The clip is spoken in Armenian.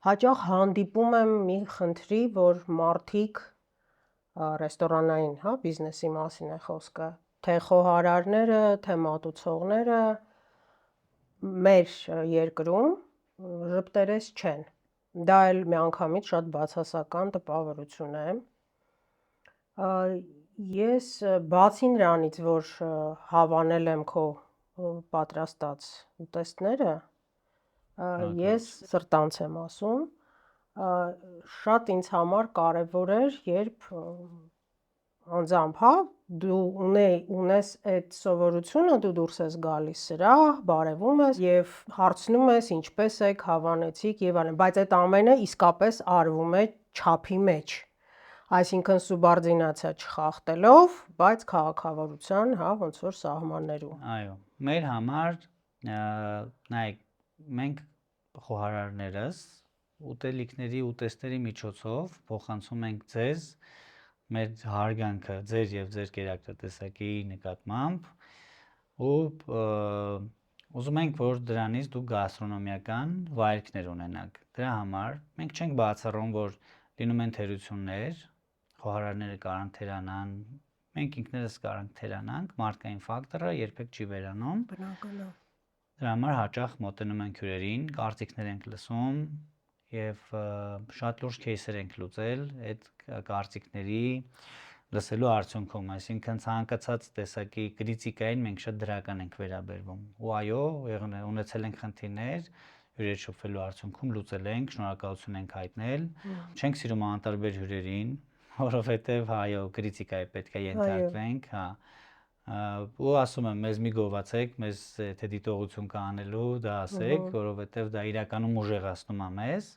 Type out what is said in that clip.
Հաճախ հանդիպում եմ մի խնդրի, որ մարդիկ ռեստորանային, հա, բիզնեսի մասին է խոսքը, թե խոհարարները, թե մատուցողները մեր երկրում ժպտերես չեն։ Դա էլ միանգամից շատ բացասական տպավորություն է։ Ես բացի նրանից, որ հավանել եմ քո պատրաստած ուտեստները, ես սրտանց եմ ասում, շատ ինձ համար կարևոր էր, երբ անձամբ, հա, դու ունես այդ սովորությունը, դու դուրս ես գալիս սրահ, բարևում ես եւ հարցնում ես ինչպես եք, հավանեցիք եւ այլն, բայց այդ ամենը իսկապես արվում է չափի մեջ, այսինքն սուբորդինացիա չխախտելով, բայց քաղաքավարության, հա, ոնց որ սահմաններում։ Այո, մեր համար նայեք, մենք խոհարարներս ուտելիքների, ուտեստների միջոցով փոխանցում ենք ձեզ մեր հարգանքը ձեր եւ ձեր կերակրատեսակի նկատմամբ ու ուզում ենք, որ դրանից դուք գաստրոնոմիական վայելքներ ունենաք։ Դրա համար մենք չենք բացառում, որ լինում են թերություններ, խոհարարները կարող են թերանան, մենք ինքներս կարող ենք թերանանք, մարդկային ֆակտորը երբեք չի վերանում։ Բնական է։ Դրա համար հաճախ մոտենում ենք հյուրերին, կարծիքներ ենք լսում եւ շատ լուրջ кейսեր ենք լուծել այդ կարծիքների լսելու արդյունքում, այսինքն ցանկացած տեսակի կրիտիկային մենք շատ դրական ենք վերաբերվում։ Ու այո, ունեցել ենք խնդիրներ, հյուրեր շփվելու արդյունքում լուծել ենք, շնորհակալություն ենք հայտնել։ Չենք սիրում անտարբեր հյուրերին, որովհետև այո, կրիտիկայի պետք է ենթարկվենք, հա։ Ու ասում եմ, մեզ մի գովացեք, մեզ եթե դիտողություն կա անելու, դա ասեք, որովհետև դա իրականում ուժեղացնում է մեզ։